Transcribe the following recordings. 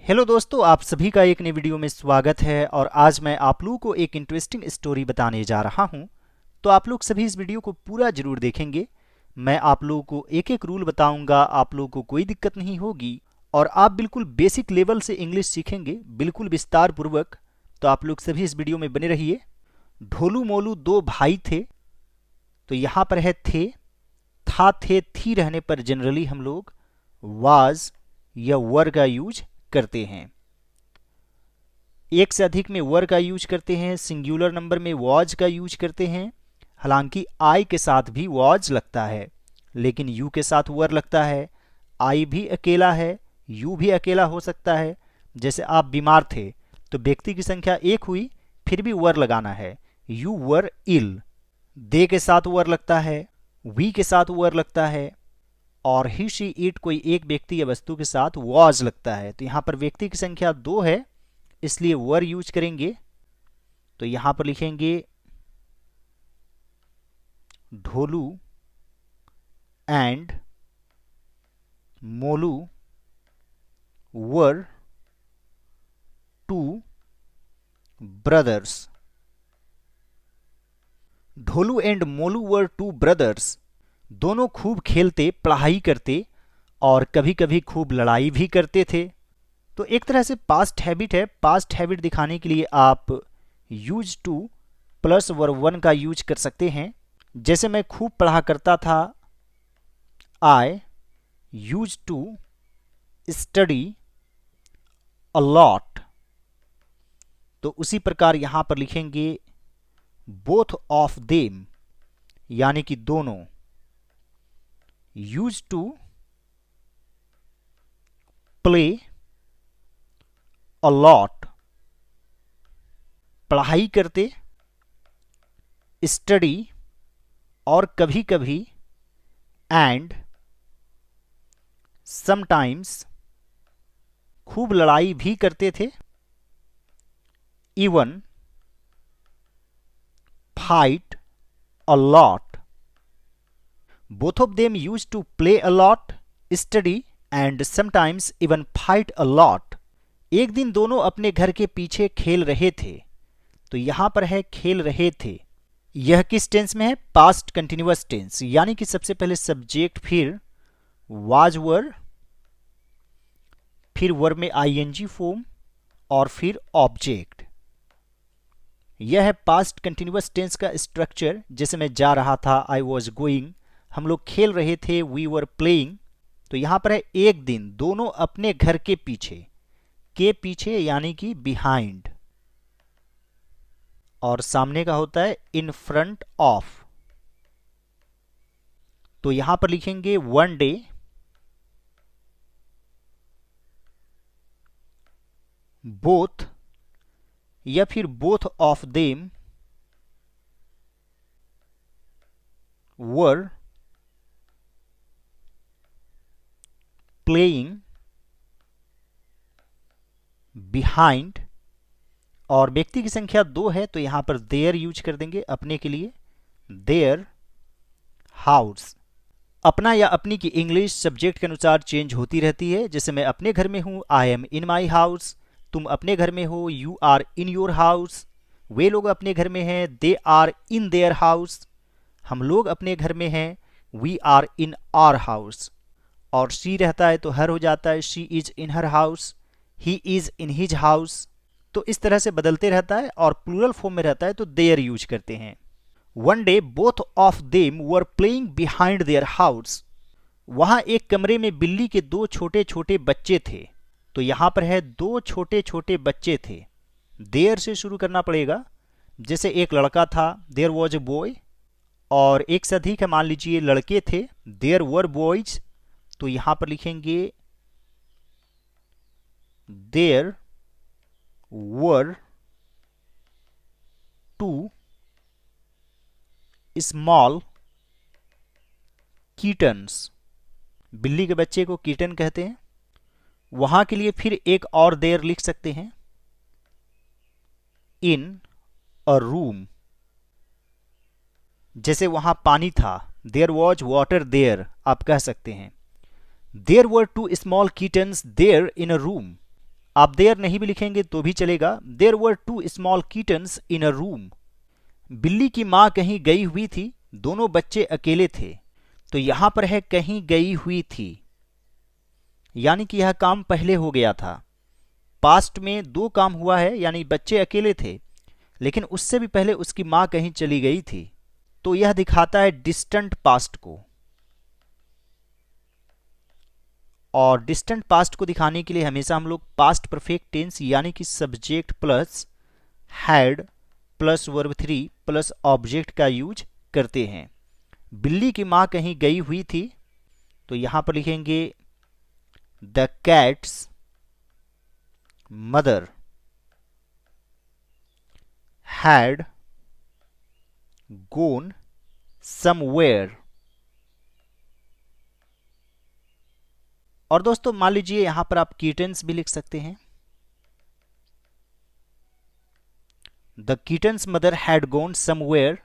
Hello दोस्तों, आप सभी का एक नई वीडियो में स्वागत है। और आज मैं आप लोगों को एक इंटरेस्टिंग स्टोरी बताने जा रहा हूं। तो आप लोग सभी इस वीडियो को पूरा जरूर देखेंगे। मैं आप लोगों को एक एक रूल बताऊंगा, आप लोगों को कोई दिक्कत नहीं होगी और आप बिल्कुल बेसिक लेवल से इंग्लिश सीखेंगे, बिल्कुल विस्तार पूर्वक। तो आप लोग सभी इस वीडियो में बने रहिए। ढोलू मोलू दो भाई थे। तो यहाँ पर है थे, था, थे, थी रहने पर जनरली हम लोग वाज या वर का यूज करते हैं। एक से अधिक में वर का यूज करते हैं, सिंगुलर नंबर में वॉज का यूज करते हैं। हालांकि आई के साथ भी वॉज लगता है, लेकिन यू के साथ वर लगता है। आई भी अकेला है, यू भी अकेला हो सकता है। जैसे आप बीमार थे तो व्यक्ति की संख्या एक हुई, फिर भी वर लगाना है, यू वर इल। दे के साथ वर लगता है, वी के साथ वर लगता है, और ही शी इट कोई एक व्यक्ति या वस्तु के साथ वॉज लगता है। तो यहां पर व्यक्ति की संख्या दो है, इसलिए वर यूज करेंगे। तो यहां पर लिखेंगे Dholu and Molu were two brothers. Dholu and Molu were two brothers. दोनों खूब खेलते, पढ़ाई करते और कभी कभी खूब लड़ाई भी करते थे। तो एक तरह से पास्ट हैबिट है। पास्ट हैबिट दिखाने के लिए आप used to plus verb one का यूज कर सकते हैं। जैसे मैं खूब पढ़ा करता था, I used to study a lot. तो उसी प्रकार यहां पर लिखेंगे बोथ ऑफ देम, यानी कि दोनों। Use to play a lot, पढ़ाई करते, स्टडी और कभी कभी, एंड समटाइम्स खूब लड़ाई भी करते थे, even fight a lot. Both of them used to play a lot, study and sometimes even fight a lot. एक दिन दोनों अपने घर के पीछे खेल रहे थे। तो यहां पर है खेल रहे थे। यह किस टेंस में है? पास्ट कंटिन्यूअस टेंस, यानी कि सबसे पहले सब्जेक्ट, फिर वाज वर, फिर वर में आईएनजी फॉर्म और फिर ऑब्जेक्ट। यह है पास्ट कंटिन्यूअस टेंस का स्ट्रक्चर। जैसे मैं जा रहा था, आई वॉज गोइंग, हम लोग खेल रहे थे, वी वर प्लेइंग। तो यहां पर है एक दिन दोनों अपने घर के पीछे, के पीछे यानी कि बिहाइंड, और सामने का होता है इन फ्रंट ऑफ। तो यहां पर लिखेंगे वन डे बोथ, या फिर both of them were playing behind. और व्यक्ति की संख्या दो है, तो यहां पर देयर यूज कर देंगे अपने के लिए, देयर हाउस। अपना या अपनी की इंग्लिश सब्जेक्ट के अनुसार चेंज होती रहती है। जैसे मैं अपने घर में हूं, I am in my house. तुम अपने घर में हो, you are in your house. वे लोग अपने घर में हैं, they are in their house. हम लोग अपने घर में हैं, we are in our house. और शी रहता है तो हर हो जाता है, she is in her house, he is in his house. तो इस तरह से बदलते रहता है। और प्लूरल फॉर्म में रहता है तो देयर यूज करते हैं। One day both of them were playing behind their house. वहां एक कमरे में बिल्ली के दो छोटे छोटे बच्चे थे। तो यहां पर है दो छोटे छोटे बच्चे थे, देयर से शुरू करना पड़ेगा। जैसे एक लड़का था, देयर वॉज ए बॉय, और एक से अधिक है, मान लीजिए लड़के थे, देयर वर बॉयज। तो यहां पर लिखेंगे देयर वर टू स्मॉल कीटन्स। बिल्ली के बच्चे को कीटन कहते हैं। वहां के लिए फिर एक और देयर लिख सकते हैं, इन अ रूम। जैसे वहां पानी था, देयर वॉज वाटर देयर, आप कह सकते हैं। There were two small kittens there in a room. आप देयर नहीं भी लिखेंगे तो भी चलेगा। There were two small kittens in a room. बिल्ली की माँ कहीं गई हुई थी, दोनों बच्चे अकेले थे। तो यहां पर है कहीं गई हुई थी, यानी कि यह काम पहले हो गया था। पास्ट में दो काम हुआ है, यानी बच्चे अकेले थे, लेकिन उससे भी पहले उसकी माँ कहीं चली गई थी। तो यह दिखाता है डिस्टेंट पास्ट को। और डिस्टेंट पास्ट को दिखाने के लिए हमेशा हम लोग पास्ट परफेक्ट टेंस यानी कि subject plus had plus verb 3 plus object का यूज करते हैं। बिल्ली की माँ कहीं गई हुई थी, तो यहां पर लिखेंगे the cat's mother had gone somewhere। और दोस्तों मान लीजिए यहां पर आप किटन्स भी लिख सकते हैं। The kittens mother had gone somewhere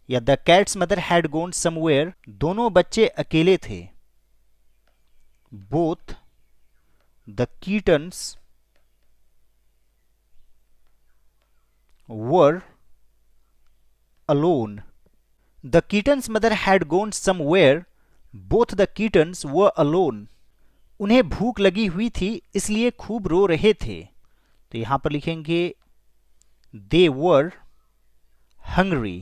या the cat's mother had gone somewhere. दोनों बच्चे अकेले थे। Both the kittens were alone। The kitten's mother had gone somewhere, both the kittens were alone। उन्हें भूख लगी हुई थी, इसलिए खूब रो रहे थे। तो यहां पर लिखेंगे they were hungry,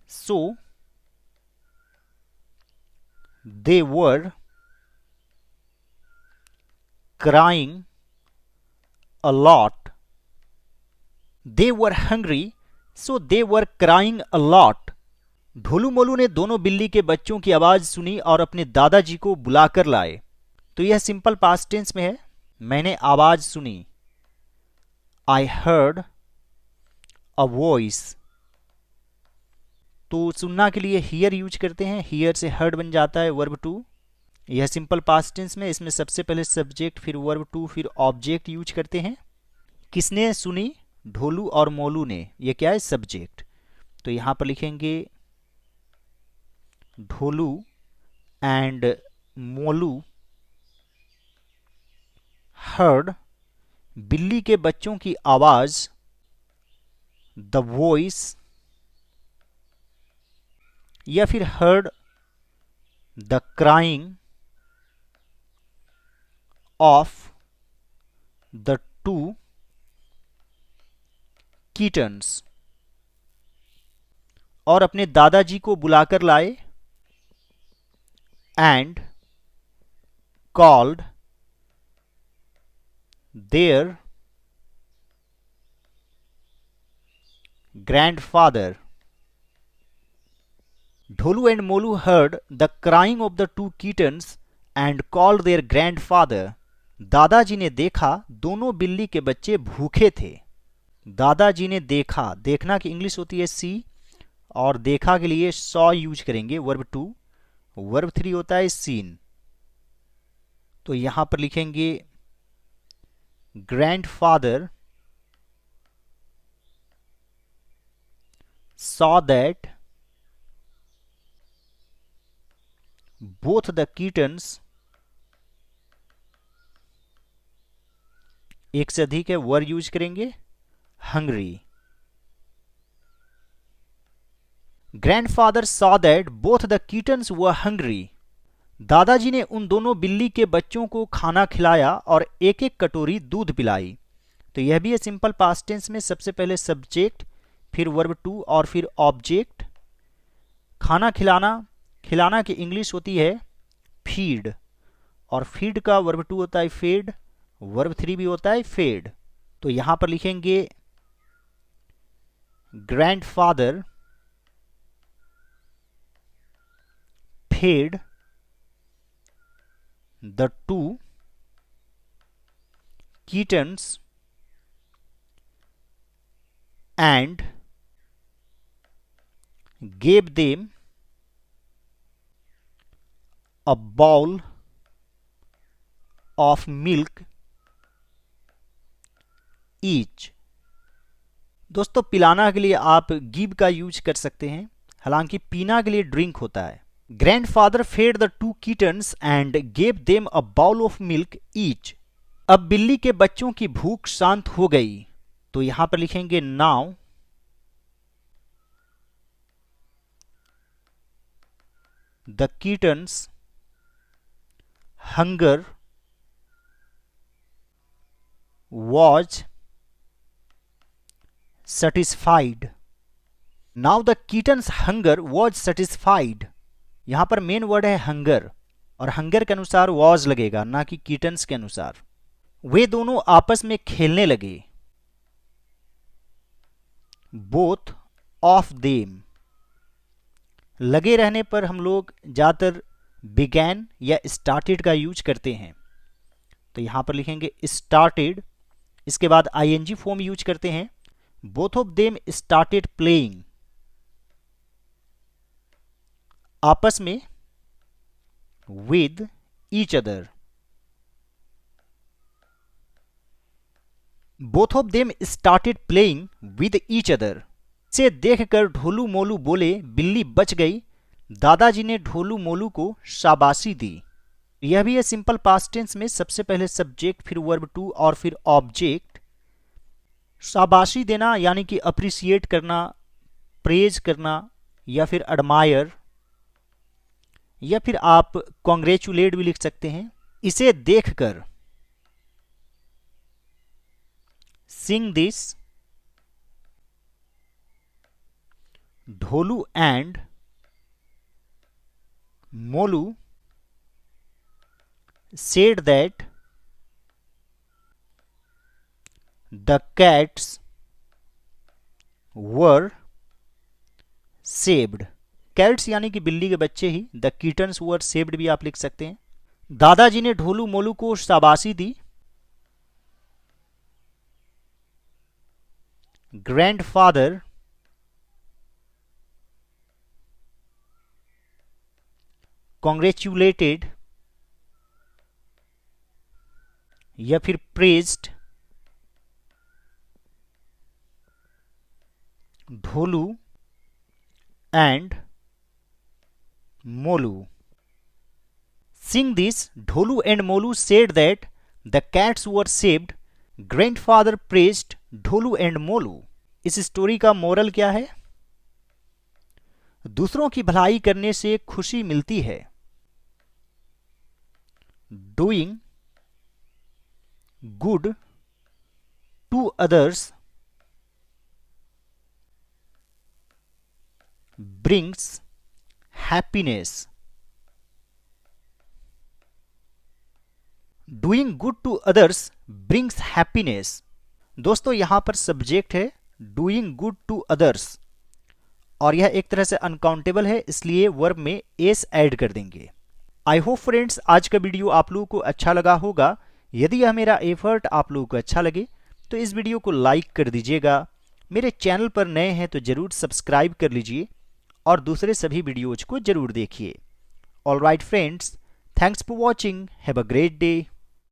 so they were crying a lot। They were hungry, so they were crying a lot। Dholu Molu ने दोनों बिल्ली के बच्चों की आवाज सुनी और अपने दादाजी को बुलाकर लाए। तो यह सिंपल पास्ट टेंस में है। मैंने आवाज सुनी, I heard a voice। तो सुनना के लिए hear यूज करते हैं, hear से heard बन जाता है वर्ब टू। यह सिंपल पास्ट टेंस में, इसमें सबसे पहले सब्जेक्ट फिर वर्ब टू फिर ऑब्जेक्ट यूज करते हैं। किसने सुनी? ढोलू और मोलू ने। ये क्या है? सब्जेक्ट। तो यहां पर लिखेंगे ढोलू एंड मोलू हर्ड, बिल्ली के बच्चों की आवाज, द वॉइस, या फिर heard the crying of the two kittens. और अपने दादाजी को बुलाकर लाए, and called their grandfather. Dholu and Molu heard the crying of the two kittens and called their grandfather. दादाजी ने देखा दोनों बिल्ली के बच्चे भूखे थे। दादाजी ने देखा, देखना की इंग्लिश होती है सी, और देखा के लिए सॉ यूज करेंगे वर्ब टू। वर्ब 3 होता है सीन। तो यहां पर लिखेंगे grandfather saw that both the kittens, एक से अधिक है वर यूज करेंगे hungry। Grandfather saw that both the kittens were hungry। दादाजी ने उन दोनों बिल्ली के बच्चों को खाना खिलाया और एक एक कटोरी दूध पिलाई। तो यह भी है सिंपल पास्ट टेंस में, सबसे पहले सब्जेक्ट फिर वर्ब टू और फिर ऑब्जेक्ट। खाना खिलाना, खिलाना की इंग्लिश होती है फीड, और फीड का वर्ब टू होता है फेड, वर्ब 3 भी होता है फेड। तो यहां पर लिखेंगे grandfather fed the two kittens and gave them a bowl of milk each। दोस्तों पिलाना के लिए आप गिव का यूज कर सकते हैं, हालांकि पीना के लिए ड्रिंक होता है। Grandfather fed the 2 kittens and gave them a bowl of milk each. अब बिल्ली के बच्चों की भूख शांत हो गई, तो यहां पर लिखेंगे now the kittens hunger was satisfied. Now the kittens hunger was satisfied. यहां पर मेन वर्ड है हंगर, और हंगर के अनुसार वॉज लगेगा, ना कि किटन्स के अनुसार। वे दोनों आपस में खेलने लगे। बोथ ऑफ देम, लगे रहने पर हम लोग ज्यादातर बिगैन या स्टार्टेड का यूज करते हैं, तो यहां पर लिखेंगे स्टार्टेड। इसके बाद आईएनजी फॉर्म यूज करते हैं। Both of them started playing, आपस में with each other. Both of them started playing with each other. से देखकर ढोलू मोलू बोले बिल्ली बच गई। दादाजी ने ढोलू मोलू को शाबाशी दी। यह भी है सिंपल पास्ट टेंस में, सबसे पहले सब्जेक्ट, फिर वर्ब टू और फिर ऑब्जेक्ट। शाबाशी देना यानी कि अप्रिसिएट करना, प्रेज करना, या फिर एडमायर, या फिर आप कॉन्ग्रेचुलेट भी लिख सकते हैं। इसे देखकर, सिंग this, Dholu and Molu said that the cats were saved। Cats यानी कि बिल्ली के बच्चे ही, द किटन्स वर सेव्ड भी आप लिख सकते हैं। दादाजी ने ढोलू मोलू को शाबाशी दी। ग्रैंडफादर कॉन्ग्रेचुलेटेड या फिर praised Dholu and Molu. Seeing this, Dholu and Molu said that the cats were saved. Grandfather praised Dholu and Molu. इस स्टोरी का मोरल क्या है? दूसरों की भलाई करने से खुशी मिलती है। Doing good to others brings happiness। Doing good to others brings happiness. दोस्तों यहां पर सब्जेक्ट है डूइंग गुड टू अदर्स, और यह एक तरह से अनकाउंटेबल है, इसलिए वर्ब में एस ऐड कर देंगे। आई होप फ्रेंड्स आज का वीडियो आप लोगों को अच्छा लगा होगा। यदि यह मेरा एफर्ट आप लोगों को अच्छा लगे तो इस वीडियो को लाइक कर दीजिएगा। मेरे चैनल पर नए हैं तो जरूर सब्सक्राइब कर लीजिए और दूसरे सभी वीडियोज को जरूर देखिए। Alright friends, thanks for watching, have a great day.